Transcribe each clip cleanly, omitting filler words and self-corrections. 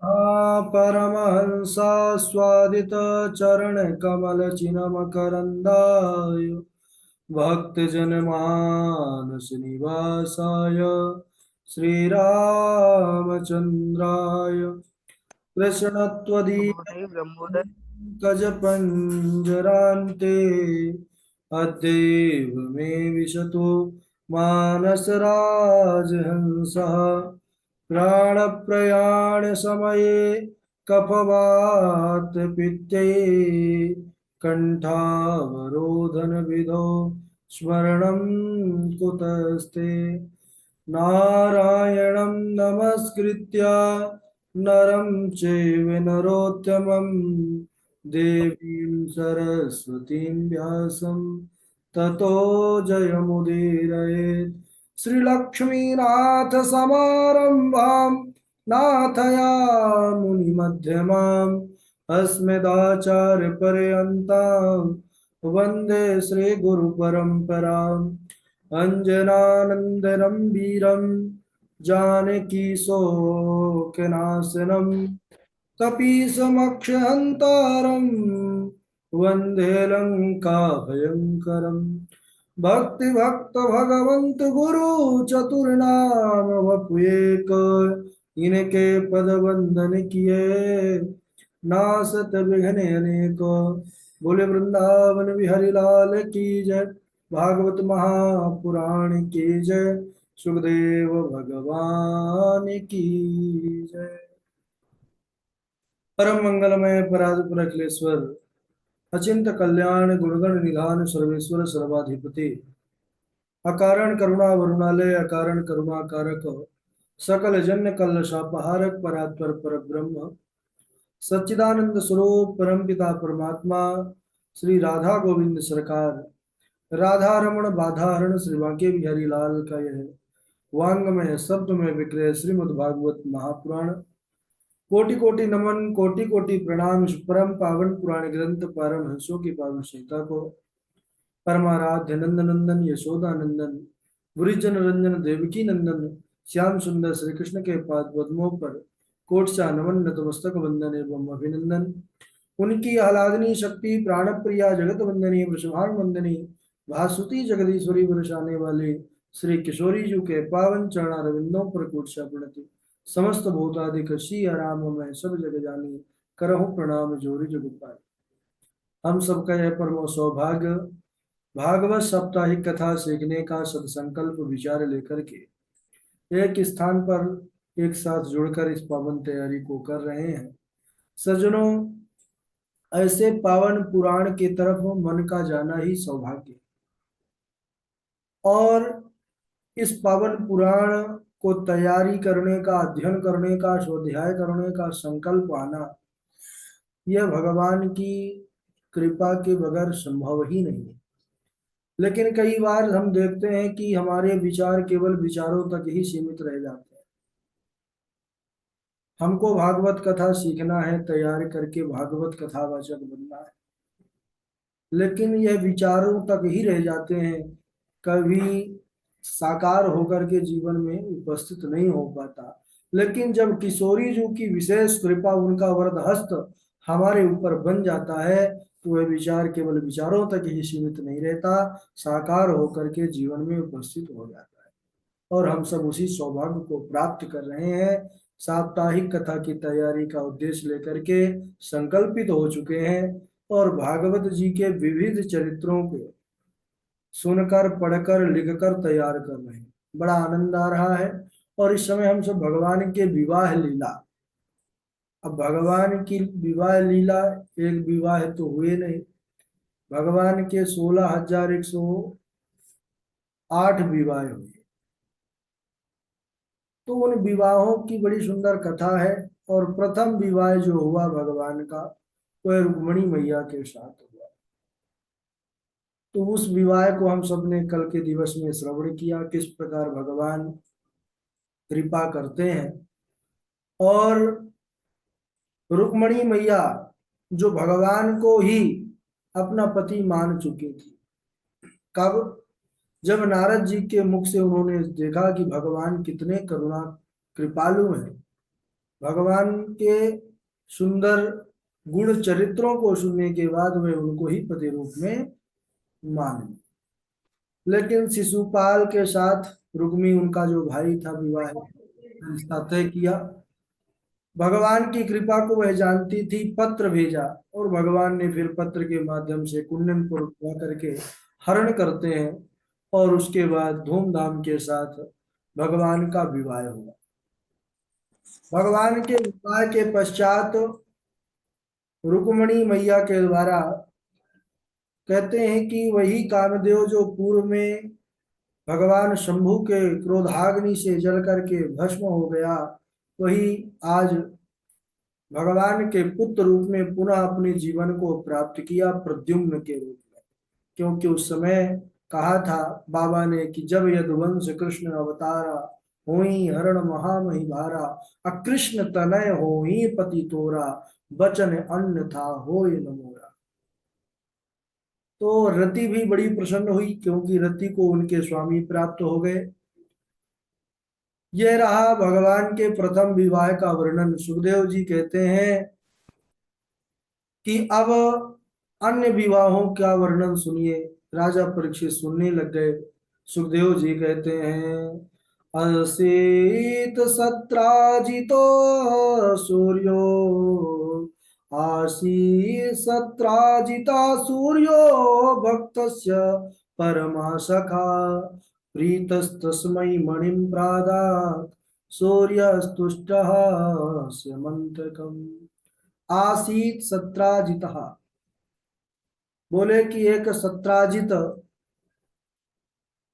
परमहंसास्वादित चरण कमल चिन्मकरन्दाय भक्तजनमानस निवासाय श्रीरामचन्द्राय कृष्णत्वदीय ब्रह्मोदय ब्रह्मोदय। गजपञ्जरान्ते अद्यैव मे विशतु मानसराजहंसः प्राणप्रयाणसमये कफवातपित्ते कण्ठावरोधनविधौ स्मरणं कुतस्ते नारायणं नमस्कृत्य नरं चैव नरोत्तमं देवीं सरस्वतीं व्यासं ततो जयमुदीरयेत्। श्रीलक्ष्मीनाथसमारम्भां नाथयामुनिमध्यमाम् अस्मदाचार्यपर्यन्तां वन्दे श्रीगुरुपरम्पराम्। अञ्जनानन्दनं वीरं जानकीशोकनाशनं कपीशमक्षहन्तारं वन्दे लङ्काभयङ्करम्। भक्तिभक्त भगवंत गुरु चतुर्नाम वपु एक, इनके पद वंदन किए नासत विघ्न अनेक। बोले वृंदावन बिहारी लाल की जय, भागवत महापुराण की जय, सुखदेव भगवान की जय। परम मंगलमय परात्पर अखिलेश्वर अचिंत कल्याण गुणगण निधान सर्वेश्वर सर्वाधिपति अकारण करुणा वरुणालय अकारण करुणा कारक सकल जन्य कल शापहारक परात्पर पर ब्रह्म सच्चिदानंद स्वरूप परमपिता परमात्मा श्री राधा गोविंद सरकार राधा रमण बाधाहरण श्री बांके बिहारी लाल का यह वांगमय शब्द में विक्रय श्रीमद् भागवत महापुराण। कोटि कोटि नमन कोटि कोटि प्रणाम। परम पावन पुराण ग्रंथ परम हंसों की पावन संहिता को परमाराध्य नंद नंदन यशोदा नंदन वृजन रंजन देवकी नंदन श्याम सुंदर श्री कृष्ण के पाद पद्मों पर कोटसा नमन नतमस्तक वंदन एवं अभिनंदन। उनकी आह्लादनी शक्ति प्राण प्रिया जगत वंदनी वृषभान वंदनी भासुती जगदीश्वरी बरसाने वाले श्री किशोरी जी के पावन चरण रविंदों पर कोटसा प्रणति। समस्त भूतादिक शी आराम में सब जग जानी करहु प्रणाम जोरी जग पाए। हम सबका यह परम सौभाग्य भागवत साप्ताहिक कथा सीखने का सदसंकल्प विचार लेकर के एक स्थान पर एक साथ जुड़कर इस पावन तैयारी को कर रहे हैं। सज्जनों, ऐसे पावन पुराण की तरफ मन का जाना ही सौभाग्य और इस पावन पुराण को तैयारी करने का अध्ययन करने का स्वाध्याय करने का संकल्प आना यह भगवान की कृपा के बगैर संभव ही नहीं है। लेकिन कई बार हम देखते हैं कि हमारे विचार केवल विचारों तक ही सीमित रह जाते हैं। हमको भागवत कथा सीखना है, तैयार करके भागवत कथावाचक बनना है, लेकिन यह विचारों तक ही रह जाते हैं, कभी साकार होकर के जीवन में उपस्थित नहीं हो पाता। लेकिन जब किशोरी जी की विशेष कृपा, उनका वरद हस्त हमारे ऊपर बन जाता है तो वह विचार केवल विचारों तक ही सीमित नहीं रहता, साकार होकर के जीवन में उपस्थित हो जाता है। और हम सब उसी सौभाग्य को प्राप्त कर रहे हैं। साप्ताहिक कथा की तैयारी का उद्देश्य लेकर के संकल्पित हो चुके हैं और भागवत जी के विविध चरित्रों को सुनकर पढ़कर लिखकर तैयार कर रहे हैं। बड़ा आनंद आ रहा है। और इस समय हम सब भगवान के विवाह लीला, अब भगवान की विवाह लीला एक विवाह तो हुए नहीं, भगवान के 16,108 विवाह हुए। तो उन विवाहों की बड़ी सुंदर कथा है। और प्रथम विवाह जो हुआ भगवान का वह रुक्मणी मैया के साथ हुआ। तो उस विवाह को हम सबने कल के दिवस में श्रवण किया, किस प्रकार भगवान कृपा करते हैं। और रुक्मणी मैया जो भगवान को ही अपना पति मान चुकी थी, कब? जब नारद जी के मुख से उन्होंने देखा कि भगवान कितने करुणा कृपालु हैं, भगवान के सुंदर गुण चरित्रों को सुनने के बाद वे उनको ही पति रूप में मान ली। लेकिन शिशुपाल के साथ रुक्मी, उनका जो भाई था, विवाह रिश्ता तय किया। भगवान की कृपा को वह जानती थी, पत्र भेजा, और भगवान ने फिर पत्र के माध्यम से कुंदनपुर जा करके हरण करते हैं, और उसके बाद धूमधाम के साथ भगवान का विवाह हुआ। भगवान के विवाह के पश्चात रुक्मणी मैया के द्वारा कहते हैं कि वही कामदेव जो पूर्व में भगवान शंभु के क्रोधाग्नि से जल करके भस्म हो गया, वही आज भगवान के पुत्र रूप में पुनः अपने जीवन को प्राप्त किया, प्रद्युम्न के रूप में। क्योंकि उस समय कहा था बाबा ने कि जब यदुवंश कृष्ण अवतारा, होई हरण महामहि भारा, अकृष्ण तनय होई पति तोरा, बचन अन्न था होय न मोरा। तो रति भी बड़ी प्रसन्न हुई, क्योंकि रति को उनके स्वामी प्राप्त हो गए। यह रहा भगवान के प्रथम विवाह का वर्णन। सुखदेव जी कहते हैं कि अब अन्य विवाहों का वर्णन सुनिए। राजा परीक्षित सुनने लग गए। सुखदेव जी कहते हैं, असीत सत्राजितो सूर्यो, आसीत सत्राजिता सूर्यो भक्तस्य परमा सखा, प्रीतस्तस्मै मणिं प्रादात् सूर्यस्तुष्टः स्यमन्तकम्। आसीत सत्राजितः, बोले कि एक सत्राजित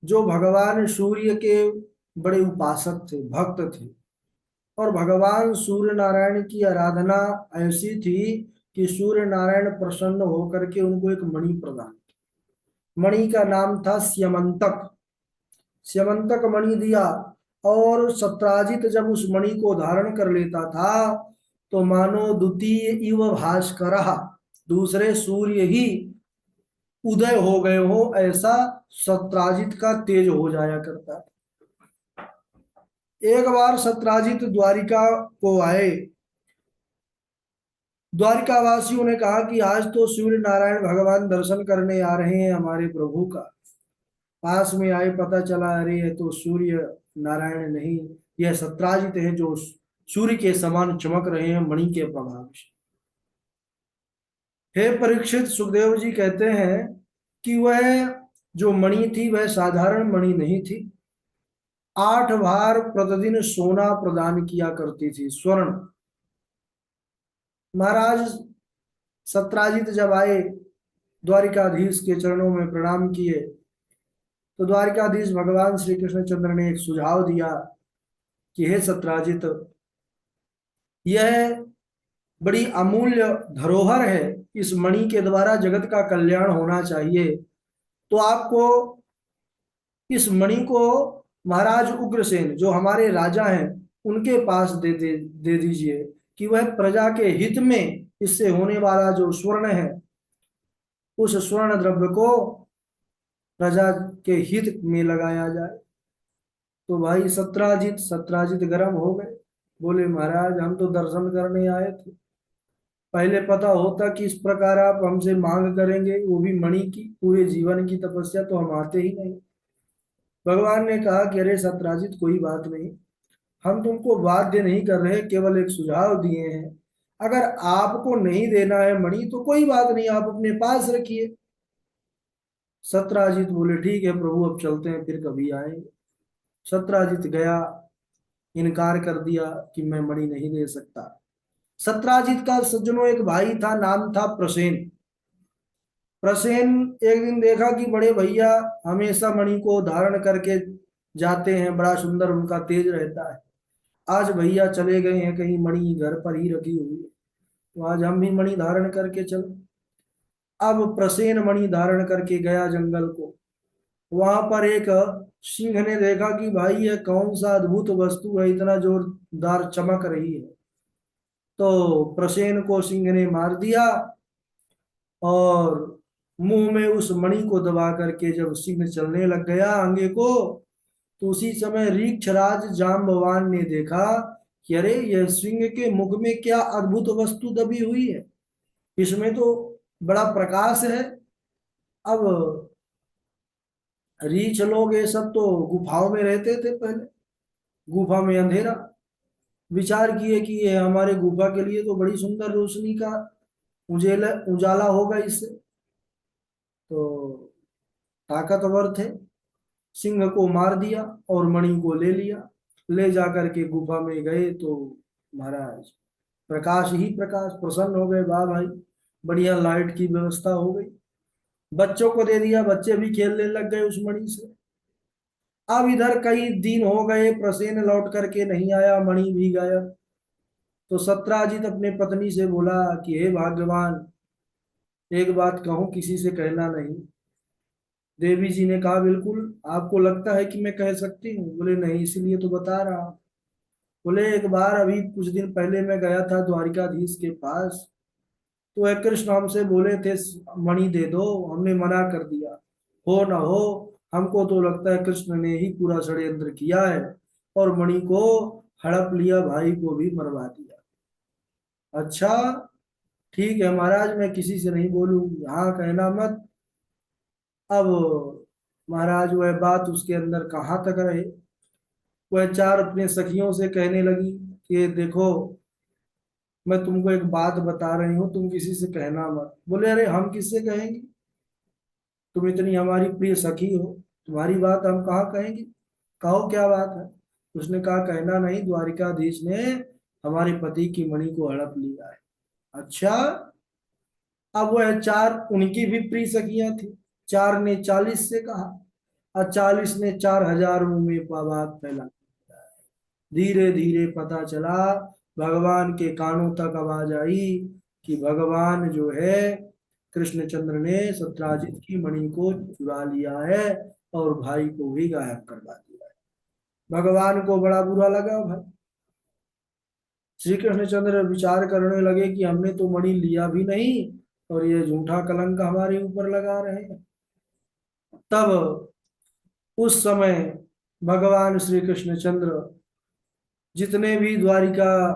जो भगवान सूर्य के बड़े उपासक थे, भक्त थे, और भगवान सूर्य नारायण की आराधना ऐसी थी कि सूर्य नारायण प्रसन्न होकर के उनको एक मणि प्रदान की। मणि का नाम था स्यमंतक। स्यमंतक मणि दिया, और सत्राजित जब उस मणि को धारण कर लेता था तो मानो द्वितीय इव भास्करः, दूसरे सूर्य ही उदय हो गए हो, ऐसा सत्राजित का तेज हो जाया करता। एक बार सत्राजित द्वारिका को आए। द्वारिका वासियों ने कहा कि आज तो सूर्य नारायण भगवान दर्शन करने आ रहे हैं हमारे प्रभु का। पास में आए, पता चला अरे ये तो सूर्य नारायण नहीं, यह सत्राजित है जो सूर्य के समान चमक रहे हैं मणि के प्रभाव से। हे परीक्षित, सुखदेव जी कहते हैं कि वह जो मणि थी वह साधारण मणि नहीं थी। 8 बार प्रतिदिन सोना प्रदान किया करती थी, स्वर्ण। महाराज सत्राजित जब आए, द्वारिकाधीश के चरणों में प्रणाम किए, तो द्वारिकाधीश भगवान श्री कृष्णचंद्र ने एक सुझाव दिया कि हे सत्राजित, यह बड़ी अमूल्य धरोहर है, इस मणि के द्वारा जगत का कल्याण होना चाहिए, तो आपको इस मणि को महाराज उग्रसेन जो हमारे राजा हैं उनके पास दे दीजिए, कि वह प्रजा के हित में इससे होने वाला जो स्वर्ण है, उस स्वर्ण द्रव्य को प्रजा के हित में लगाया जाए। तो भाई सत्राजित गर्म हो गए। बोले महाराज हम तो दर्शन करने आए थे, पहले पता होता कि इस प्रकार आप हमसे मांग करेंगे, वो भी मणि की, पूरे जीवन की तपस्या, तो हम आते ही नहीं। भगवान ने कहा कि अरे सत्राजित कोई बात नहीं, हम तुमको बाध्य नहीं कर रहे, केवल एक सुझाव दिए हैं। अगर आपको नहीं देना है मणि तो कोई बात नहीं, आप अपने पास रखिए। सत्राजित बोले ठीक है प्रभु, अब चलते हैं, फिर कभी आएंगे। सत्राजित गया, इनकार कर दिया कि मैं मणि नहीं दे सकता। सत्राजित का सज्जनों एक भाई था, नाम था प्रसेन। प्रसेन एक दिन देखा कि बड़े भैया हमेशा मणि को धारण करके जाते हैं, बड़ा सुंदर उनका तेज रहता है। आज भैया चले गए हैं कहीं, मणि घर पर ही रखी हुई है, तो आज हम भी मणि धारण करके चलो। अब प्रसेन मणि धारण करके गया जंगल को। वहां पर एक सिंह ने देखा कि भाई ये कौन सा अद्भुत वस्तु है, इतना जोरदार चमक रही है। तो प्रसेन को सिंह ने मार दिया, और मुंह में उस मणि को दबा करके जब सिंह चलने लग गया आगे को, तो उसी समय रीक्षराज जाम्बवान ने देखा कि अरे यह सिंह के मुख में क्या अद्भुत वस्तु दबी हुई है, इसमें तो बड़ा प्रकाश है। अब रीछ लोग ये सब तो गुफाओं में रहते थे पहले, गुफा में अंधेरा, विचार किए कि ये हमारे गुफा के लिए तो बड़ी सुंदर रोशनी का उजेला उजाला होगा इससे, तो ताकतवर थे। सिंह को मार दिया और मणि को ले लिया, ले जाकर के गुफा में गए तो महाराज प्रकाश ही प्रकाश, प्रसन्न हो गए, वाह भाई बढ़िया लाइट की व्यवस्था हो गई। बच्चों को दे दिया, बच्चे भी खेलने लग गए उस मणि से। अब इधर कई दिन हो गए, प्रसेन लौट करके नहीं आया, मणि भी गायब। तो सत्राजित अपने पत्नी से बोला कि हे भाग्यवान, एक बात कहूं, किसी से कहना नहीं। देवी जी ने कहा बिल्कुल, आपको लगता है कि मैं कह सकती हूँ? बोले नहीं, इसीलिए तो बता रहा हूं। बोले एक बार अभी कुछ दिन पहले मैं गया था द्वारिकाधीश के पास, तो वह कृष्ण हमसे बोले थे मणि दे दो, हमने मना कर दिया। हो ना हो, हमको तो लगता है कृष्ण ने ही पूरा षड्यंत्र किया है और मणि को हड़प लिया, भाई को भी मरवा दिया। अच्छा, ठीक है महाराज, मैं किसी से नहीं बोलूंगी, हाँ कहना मत। अब महाराज वह बात उसके अंदर कहाँ तक रहे, वह चार अपने सखियों से कहने लगी कि देखो, मैं तुमको एक बात बता रही हूँ, तुम किसी से कहना मत। बोले अरे हम किससे कहेंगे, तुम इतनी हमारी प्रिय सखी हो, तुम्हारी बात हम कहाँ कहेंगे, कहो क्या बात है। उसने कहा कहना नहीं, द्वारिकाधीश ने हमारे पति की मणि को हड़प लिया है। अच्छा, अब वह चार उनकी भी प्रिय सखियां थी, चार ने 40 से कहा और 40 ने 4000 में बात फैला। धीरे धीरे पता चला, भगवान के कानों तक आवाज आई कि भगवान जो है कृष्णचंद्र ने सत्राजित की मणि को चुरा लिया है और भाई को भी गायब करवा दिया है। भगवान को बड़ा बुरा लगा भाई। श्री कृष्णचंद्र विचार करने लगे कि हमने तो मणि लिया भी नहीं और ये झूठा कलंक हमारे ऊपर लगा रहे हैं। तब उस समय भगवान श्री कृष्णचंद्र जितने भी द्वारिका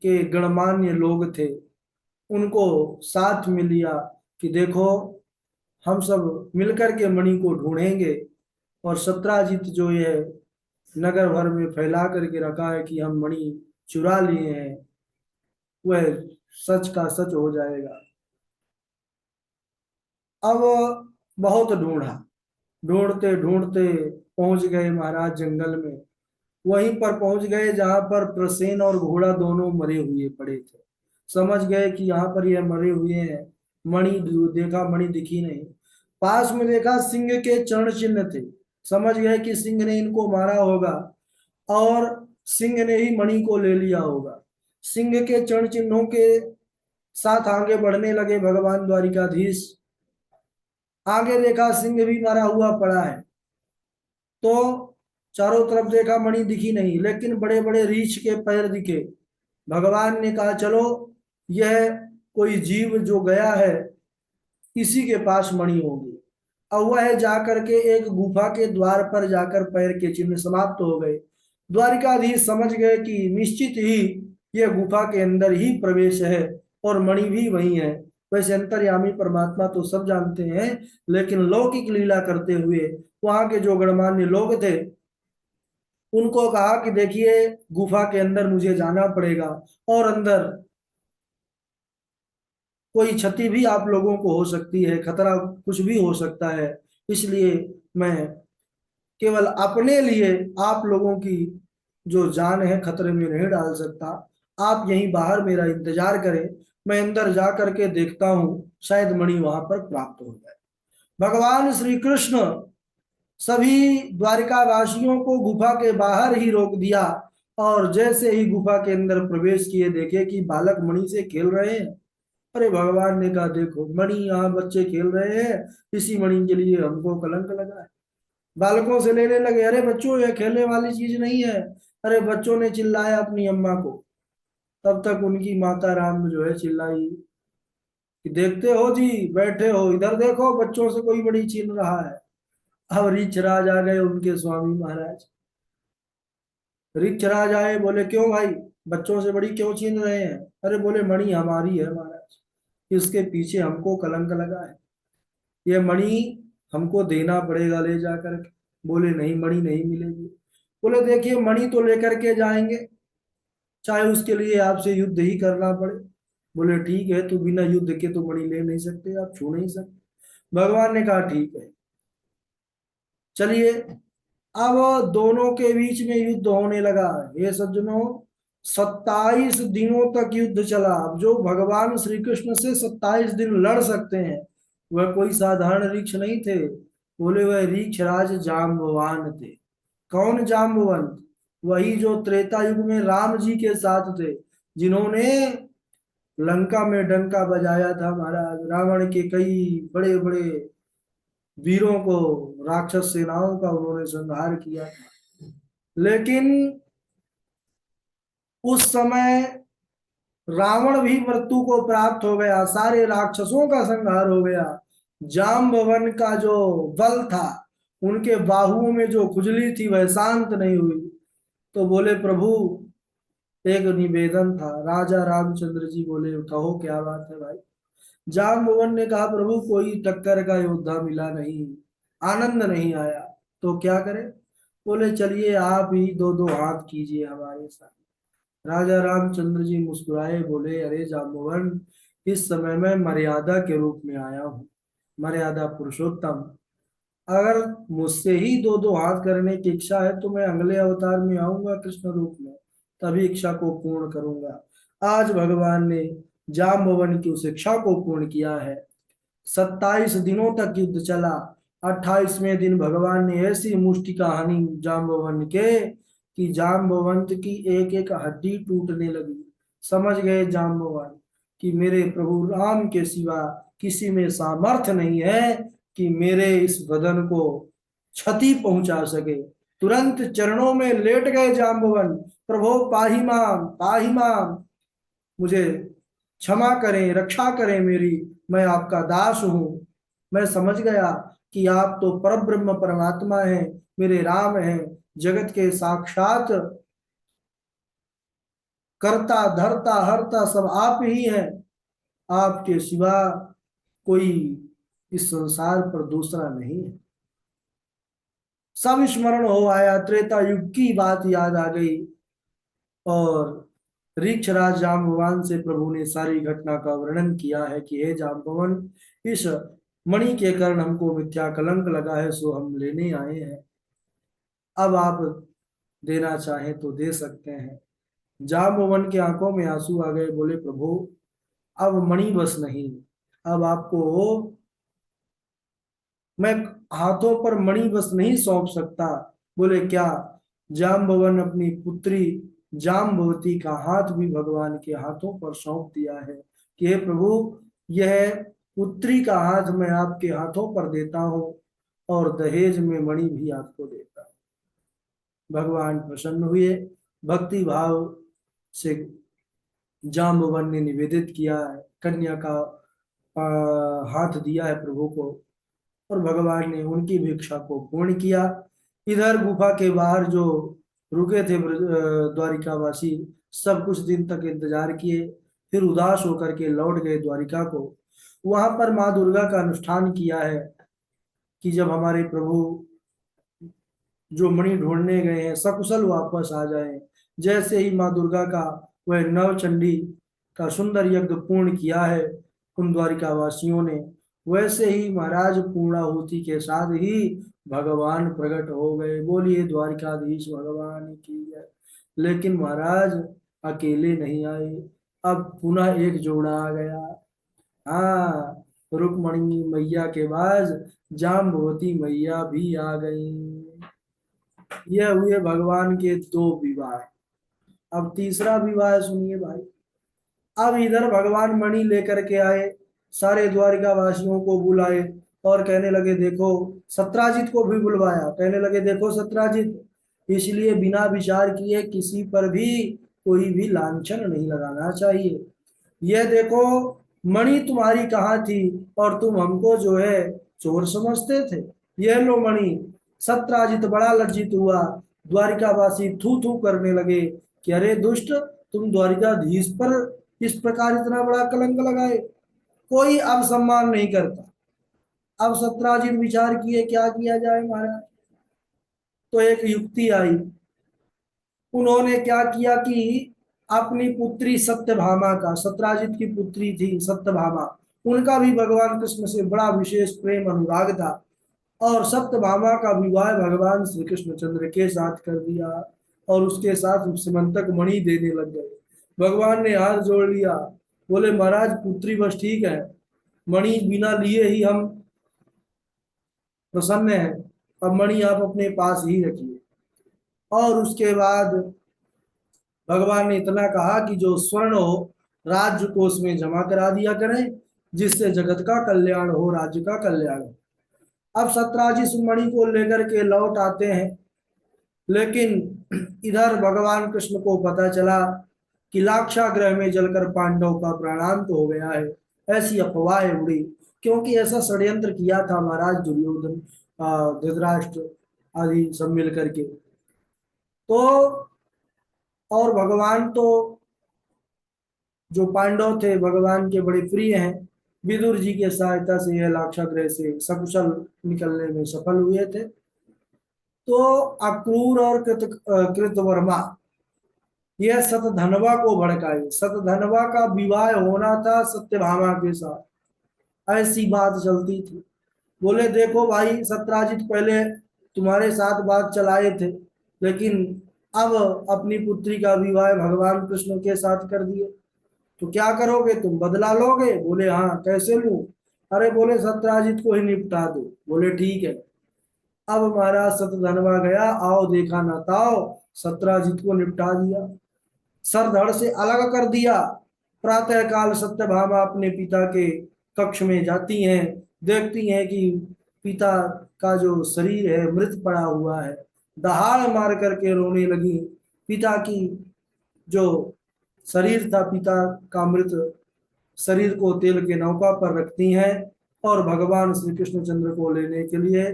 के गणमान्य लोग थे उनको साथ में लिया कि देखो, हम सब मिलकर के मणि को ढूंढेंगे, और सत्राजित जो ये नगर भर में फैला करके रखा है कि हम मणि चुरा लिए हैं, वह सच का सच हो जाएगा। अब बहुत ढूंढा, ढूंढते ढूंढते पहुंच गए महाराज जंगल में। वहीं पर पहुंच गए जहां पर प्रसेन और घोड़ा दोनों मरे हुए पड़े थे। समझ गए कि यहाँ पर ये मरे हुए हैं। मणि देखा, मणि दिखी नहीं। पास में देखा, सिंह के चरण चिन्ह थे। समझ गए कि सिंह ने इनको मारा होगा और सिंह ने ही मणि को ले लिया होगा। सिंह के चरण चिन्हों के साथ आगे बढ़ने लगे भगवान द्वारिकाधीश। आगे देखा, सिंह भी मरा हुआ पड़ा है। तो चारों तरफ देखा, मणि दिखी नहीं, लेकिन बड़े बड़े रीछ के पैर दिखे। भगवान ने कहा चलो, यह कोई जीव जो गया है इसी के पास मणि होगी। अब वह जाकर के एक गुफा के द्वार पर जाकर पैर के चिन्ह समाप्त हो गए। द्वारिकाधीश समझ गए कि निश्चित ही यह गुफा के अंदर ही प्रवेश है और मणि भी वही है। वैसे अंतर्यामी परमात्मा तो सब जानते हैं, लेकिन लौकिक लीला करते हुए वहां के जो गणमान्य लोग थे उनको कहा कि देखिए, गुफा के अंदर मुझे जाना पड़ेगा और अंदर कोई क्षति भी आप लोगों को हो सकती है, खतरा कुछ भी हो सकता है, इसलिए मैं केवल अपने लिए आप लोगों की जो जान है खतरे में नहीं डाल सकता। आप यहीं बाहर मेरा इंतजार करें, मैं अंदर जा करके देखता हूँ, शायद मणि वहां पर प्राप्त हो जाए। भगवान श्री कृष्ण सभी द्वारिका वासियों को गुफा के बाहर ही रोक दिया और जैसे ही गुफा के अंदर प्रवेश किए, देखे कि बालक मणि से खेल रहे हैं। अरे भगवान ने कहा देखो, मणि यहाँ बच्चे खेल रहे हैं, इसी मणि के लिए हमको कलंक लगा है। बालकों से लेने लगे, अरे बच्चों ये खेलने वाली चीज नहीं है। अरे बच्चों ने चिल्लाया अपनी अम्मा को। तब तक उनकी माता राम जो है चिल्लाई कि देखते हो जी, बैठे हो, इधर देखो, बच्चों से कोई बड़ी छीन रहा है। अब ऋक्षराज आ गए, उनके स्वामी महाराज ऋक्षराज आए, बोले क्यों भाई, बच्चों से बड़ी क्यों छीन रहे हैं? अरे बोले मणि हमारी है महाराज, इसके पीछे हमको कलंक लगा है, ये मणि हमको देना पड़ेगा ले जा करके। बोले नहीं, मणि नहीं मिलेगी। बोले देखिए मणि तो लेकर के जाएंगे, चाहे उसके लिए आपसे युद्ध ही करना पड़े। बोले ठीक है, तो बिना युद्ध के तो मणि ले नहीं सकते, आप छू नहीं सकते। भगवान ने कहा ठीक है, चलिए। अब दोनों के बीच में युद्ध होने लगा। हे सज्जनों, 27 दिनों तक युद्ध चला। अब जो भगवान श्री कृष्ण से 27 दिन लड़ सकते हैं, वह कोई साधारण रीक्ष नहीं थे। बोले वह रीक्ष राज जाम्बवान थे। कौन जाम्बवंत? वही जो त्रेता युग में राम जी के साथ थे, जिन्होंने लंका में डंका बजाया था महाराज। रावण के कई बड़े बड़े वीरों को, राक्षस सेनाओं का उन्होंने संहार किया था। लेकिन उस समय रावण भी मृत्यु को प्राप्त हो गया, सारे राक्षसों का संहार हो गया। जाम्बवन का जो बल था, उनके बाहुओं में जो खुजली थी, वह शांत नहीं हुई। तो बोले प्रभु, एक निवेदन था। राजा रामचंद्र जी बोले कहो क्या बात है भाई? जाम्बवन ने कहा प्रभु, कोई टक्कर का योद्धा मिला नहीं, आनंद नहीं आया, तो क्या करें? बोले चलिए आप ही दो दो हाथ कीजिए हमारे साथ। राजा रामचंद्र जी मुस्कुराए, बोले अरे जाम्बवन, इस समय मैं मर्यादा के रूप में आया हूँ, मर्यादा पुरुषोत्तम। अगर मुझसे ही दो दो हाथ करने की इच्छा है तो मैं अगले अवतार में आऊंगा कृष्ण रूप में, तभी इच्छा को पूर्ण करूंगा। आज भगवान ने जाम्बवन की उस इच्छा को पूर्ण किया है। 27 दिनों तक युद्ध चला। 28वें दिन भगवान ने ऐसी मुष्टिका हानि जाम्बवन के कि जाम्बवंत की एक एक हड्डी टूटने लगी। समझ गए जाम्बवन कि मेरे प्रभु राम के सिवा किसी में सामर्थ्य नहीं है कि मेरे इस बदन को क्षति पहुंचा सके। तुरंत चरणों में लेट गए जाम्बवन, प्रभु पाहि माम, पाहि माम, मुझे क्षमा करें, रक्षा करें मेरी, मैं आपका दास हूं। मैं समझ गया कि आप तो परब्रह्म परमात्मा हैं, मेरे राम हैं, जगत के साक्षात करता धरता हरता सब आप ही हैं। आपके सिवा कोई इस संसार पर दूसरा नहीं है। सब स्मरण हो आया, त्रेता युग की बात याद आ गई। और ऋक्षराज जाम्बवान से प्रभु ने सारी घटना का वर्णन किया है कि हे जाम्बवन, इस मणि के कारण हमको मिथ्या कलंक लगा है, सो हम लेने आए हैं। अब आप देना चाहें तो दे सकते हैं। जाम्बवन की आंखों में आंसू आ गए। बोले प्रभु, अब मणि बस नहीं, अब आपको मैं हाथों पर मणि बस नहीं सौंप सकता। बोले क्या? जाम्बवन अपनी पुत्री जाम्बवती का हाथ भी भगवान के हाथों पर सौंप दिया है कि हे प्रभु, यह पुत्री का हाथ मैं आपके हाथों पर देता हूँ और दहेज में मणि भी आपको देता हूँ। भगवान प्रसन्न हुए। भक्ति भाव से जाम्बवन ने निवेदित किया है, कन्या का हाथ दिया है प्रभु को, और भगवान ने उनकी भी इच्छा को पूर्ण किया। इधर गुफा के बाहर जो रुके थे द्वारिकावासी, सब कुछ दिन तक इंतजार किए, फिर उदास होकर के लौट गए द्वारिका को। वहां पर माँ दुर्गा का अनुष्ठान किया है कि जब हमारे प्रभु जो मणि ढूंढने गए हैं सकुशल वापस आ जाएं। जैसे ही माँ दुर्गा का वह नवचंडी का सुंदर यज्ञ पूर्ण किया है उन द्वारिका वासियों ने, वैसे ही महाराज पूर्णाहुति के साथ ही भगवान प्रकट हो गए। बोलिए द्वारिकाधीश भगवान की जय। लेकिन महाराज अकेले नहीं आए, अब पुनः एक जोड़ा आ गया। हाँ, रुक्मणी मैया के बाद जाम्बवती मैया भी आ गई। यह हुए भगवान के दो विवाह। अब तीसरा विवाह सुनिए भाई। अब इधर भगवान मणि लेकर के आए, सारे द्वारिका वासियों को बुलाए और कहने लगे देखो, सत्राजित को भी बुलवाया, कहने लगे देखो सत्राजित, इसलिए बिना विचार किए किसी पर भी कोई भी लांछन नहीं लगाना चाहिए। यह देखो, मणि तुम्हारी कहाँ थी और तुम हमको जो है चोर समझते थे। यह लो मणि। सत्राजित बड़ा लज्जित हुआ, द्वारिकावासी थू थू करने लगे कि अरे दुष्ट, तुम द्वारिकाधीश पर इस प्रकार इतना बड़ा कलंक लगाए। कोई अब सम्मान नहीं करता। अब सत्राजित विचार किए क्या किया जाए महाराज। तो एक युक्ति आई। उन्होंने क्या किया कि अपनी पुत्री सत्यभामा का, सत्राजित की पुत्री थी सत्यभामा, उनका भी भगवान कृष्ण से बड़ा विशेष प्रेम अनुराग था, और सत्यभामा का विवाह भगवान श्री कृष्णचंद्र के साथ कर दिया, और उसके साथ सीमंतक मणि देने लग गए। भगवान ने हाथ जोड़ लिया, बोले महाराज पुत्री बस ठीक है, मणि बिना लिए ही हम प्रसन्न हैं, अब मणि आप अपने पास ही रखिए। और उसके बाद भगवान ने इतना कहा कि जो स्वर्ण हो राज्य कोष में जमा करा दिया करें, जिससे जगत का कल्याण हो, राज्य का कल्याण हो। अब सत्राजित मणि को लेकर के लौट आते हैं, लेकिन इधर भगवान कृष्ण को पता चला कि लाक्षागृह में जलकर पांडव का प्राणांत हो गया है। ऐसी अफवाहें उड़ी, क्योंकि ऐसा षड्यंत्र किया था महाराज दुर्योधन, धृतराष्ट्र आदि सब मिल करके। तो और भगवान तो, जो पांडव थे भगवान के बड़े प्रिय हैं, विदुर जी की सहायता से यह लाक्षागृह से सकुशल निकलने में सफल हुए थे। तो अक्रूर और कृतवर्मा यह सतधनवा को भड़काए। सतधनवा का विवाह होना था सत्यभामा के साथ, ऐसी बात चलती थी। बोले देखो भाई सत्राजित पहले तुम्हारे साथ बात चलाए थे, लेकिन अब अपनी पुत्री का विवाह भगवान कृष्ण के साथ कर दिए, तो क्या करोगे तुम, बदला लोगे। बोले हाँ, कैसे लूं। अरे बोले सत्राजित को ही निपटा दो। बोले ठीक है। अब महाराज सतधनवा गया, आओ देखा ना ताओ, सत्राजित को निपटा दिया, सर धड़ से अलग कर दिया। प्रातः काल सत्यभामा अपने पिता के कक्ष में जाती हैं, देखती हैं कि पिता का जो शरीर है मृत पड़ा हुआ है, दहाड़ मार करके रोने लगी। पिता की जो शरीर था, पिता का मृत शरीर को तेल के नौका पर रखती हैं, और भगवान श्री कृष्णचंद्र को लेने के लिए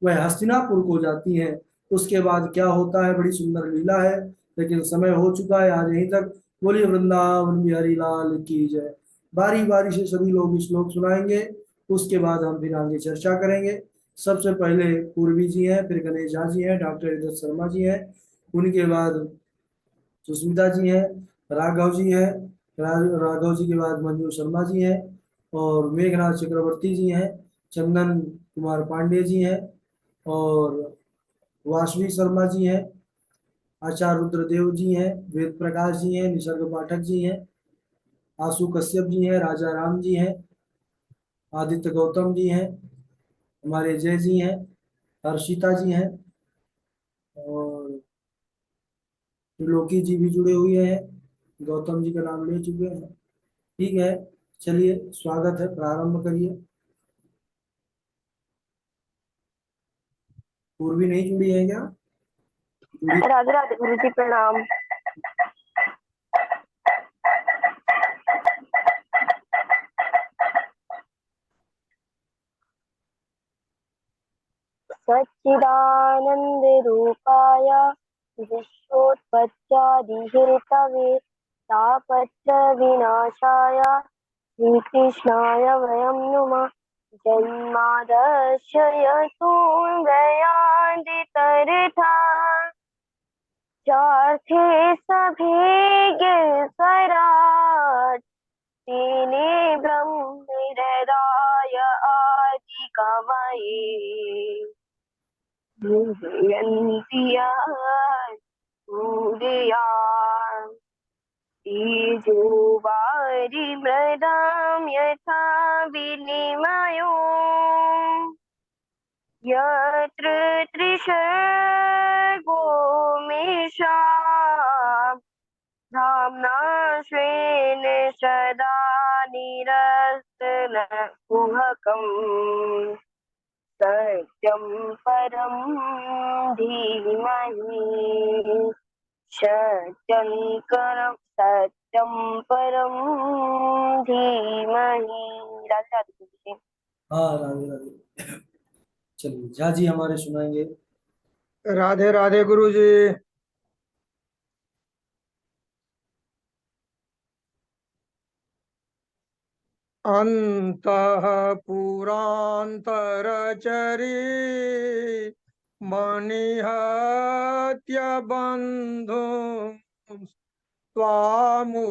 वह हस्तिनापुर को जाती हैं। उसके बाद क्या होता है, बड़ी सुंदर लीला है, लेकिन समय हो चुका है आज यहीं तक। बोलिए वृंदावन बिहारी लाल की जय। बारी बारी से सभी लोग श्लोक सुनाएंगे, उसके बाद हम फिर आगे चर्चा करेंगे। सबसे पहले पूर्वी जी हैं, फिर गणेश झा जी हैं, डॉक्टर इधर शर्मा जी हैं, उनके बाद सुस्मिता जी हैं, राघव जी हैं, राघव जी के बाद मंजू शर्मा जी हैं, और मेघनाथ चक्रवर्ती जी हैं, चंदन कुमार पांडे जी हैं, और वासवी शर्मा जी हैं, आचार्य रुद्रदेव जी हैं, वेद प्रकाश जी हैं, निसर्ग पाठक जी हैं, आशु कश्यप जी हैं, राजा राम जी हैं, आदित्य गौतम जी हैं, हमारे जय जी हैं, हर्षिता जी हैं, और त्रिलोकी जी भी जुड़े हुए हैं, गौतम जी का नाम ले चुके हैं। ठीक है, चलिए स्वागत है, प्रारंभ करिए। पूर्वी नहीं जुड़ी है क्या? जुड़ी। राधे राधे गुरु जी, प्रणाम। सच्चिदानंद रूपाय विश्वोत्पत्त्यादिहेतवे तापत्र विनाशाय श्रीकृष्णाय वयं नुमः। जन्मादस्य यतोऽन्वयादितरथा चार्थे सभेगे स्वराट् तेने ब्रह्महृदाय आदिकवये मुह्यन्ति सूर्याः तेजो वारिमृदां यथा विनिमयो यत्र त्रिसर्गो मृषा धाम्ना स्वेन सदा निरस्तकुहकम् सत्यं परं धीमहि सत्यं परं धीमहि। राधे राधे गुरु जी। हाँ राधे राधे। चलिए झा जी हमारे सुनाएंगे। राधे राधे गुरु जी। अंतः पुरांतरचरी मणिहत्य बंधु स्वामुदपहे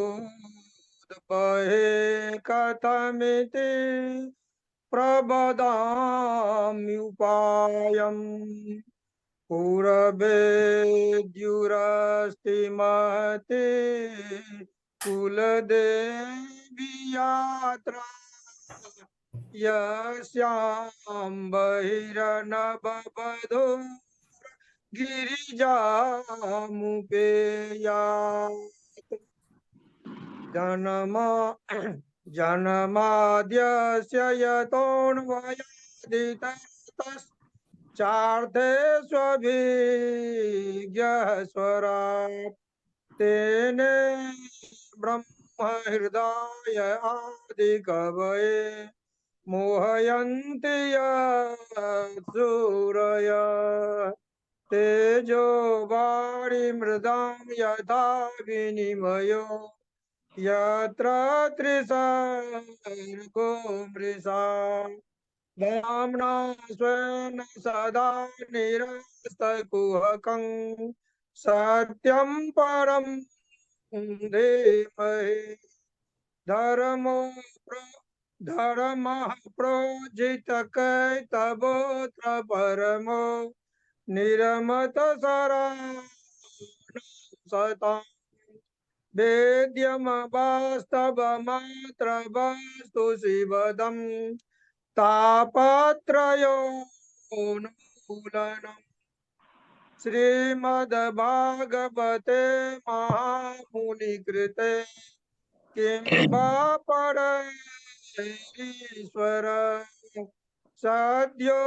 कथमिति प्रवदाम्युपायम् पूरवेद्युरस्ति महति कुलदेवी यात्रा यस्यां बहिर्नववधू गिरिजामुपेयात् जन्माद्यस्य यतोऽन्वयादितरतश्चार्थे स्वभिज्ञः स्वराट् तेने ब्रह्महृदाय आदिकवये मोहयन्ति सूरय तेजो वारिमृदां यथा विनिमयो यत्र त्रिसर्गो मृषा धाम्ना स्वेन सदा निरस्तकुहकं सत्यं परं धीमहि धर्मः प्रोजितकैतवोऽत्र परमो निरमतसरणं वेद्यं वास्तवमात्र वस्तु शिवदं तापत्रयोन्मूलनम् श्रीमद्भागवते महामुनिकृते किं वा परमेश्वर सद्यो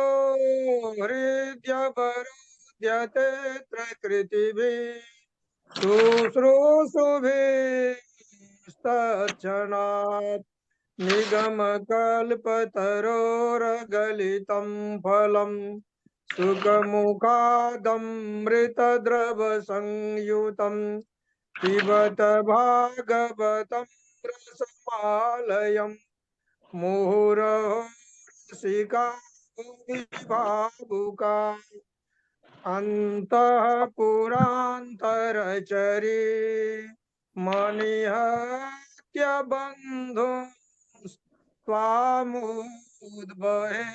हृद्यवरुध्यते प्रकृतिभिः शुश्रूषुभिस्तच्छनात् निगमकल्पतरोर्गलितं फलम् सुखमुखादमृतद्रवसंयुतं पिबत भागवतं रसमालयं मुहुरहो रसिका भावुका अन्तः पुरान्तरचरी मणिहत्य बन्धु स्वामुद्भवे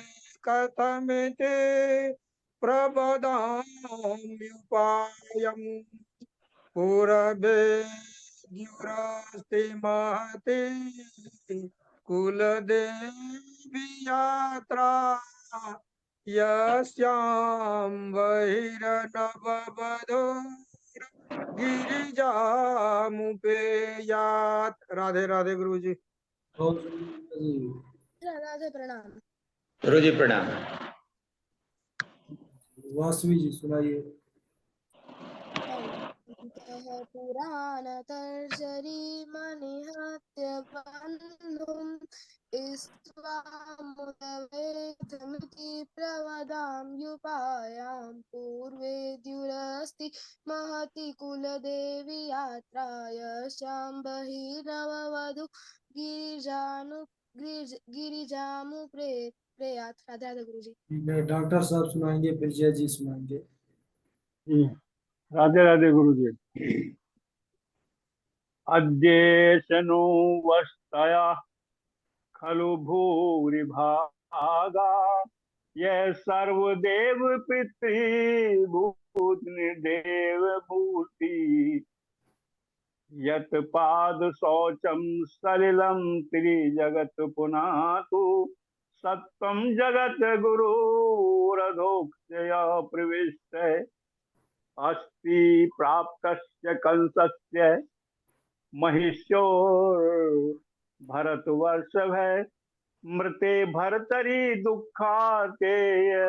कथमिति प्रवदाम्युपायम् पूरवेद्युरस्ति महति कुलदेवी यात्रा यस्यां बहिर्नववधू गिरिजामुपेयात्। राधे राधे गुरु जी। बहुत सुंदर जी। राधे प्रणाम। गुरु जी प्रणाम। वासवी जी सुनाइए। पुराणतर्जरी मणिहत्य बन्धुं स्वामुदवेदमिति प्रवदाम्युपायां पूर्वेद्युरस्ति महति कुलदेवी यात्रा यस्यां बहिर्नववधू गिरिजामुपेयात्। राधे राधे गुरु जी। ठीक है, डॉक्टर साहब सुनाएंगे, फिर जय जी सुनाएंगे। राधे राधे गुरु जी। अद्येशनो वस्तया खलु भूरिभागा ये सर्वदेव पितृभूत निर्देव मूर्ति यत पाद शौचम सलिलम त्रिजगत पुनातु सत्वं जगत गुरुरधोक्षय प्रविष्ट अस्ति प्राप्तस्य कंसस्य महिष्योर भरतवर्षभ मृते भरतरी दुःखाते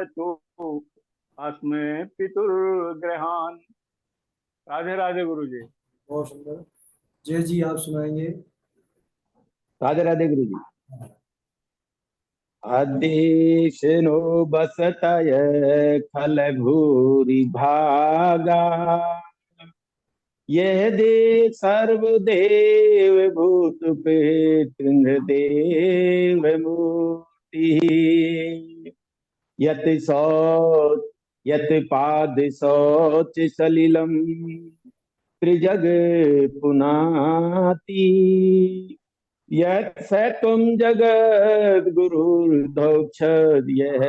तो अस्मे पितुर्ग्रहान। राधे राधे गुरु जी। बहुत सुंदर। जय जी आप सुनाएंगे। राधे राधे गुरु जी। अधीशनो बसतय खल भूरि भागा यह दे सर्वदेव भूत प्रेत देव मूर्ति यत शौच यत पाद शौच सलिलम त्रिजग पुनाति यत तुम जगत गुरुर्धोक्षद यह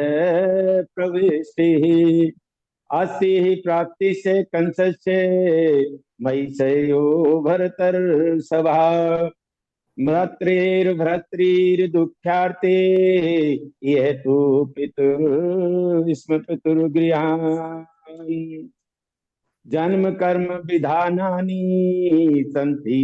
प्रविष्टि अस्ति ही प्राप्ति से कंस से मई सयो भरतर सभा भ्रातृर दुख्यार्थे यह तो पितुर स्म पितुर्गृहान जन्म कर्म विधानानि सन्ति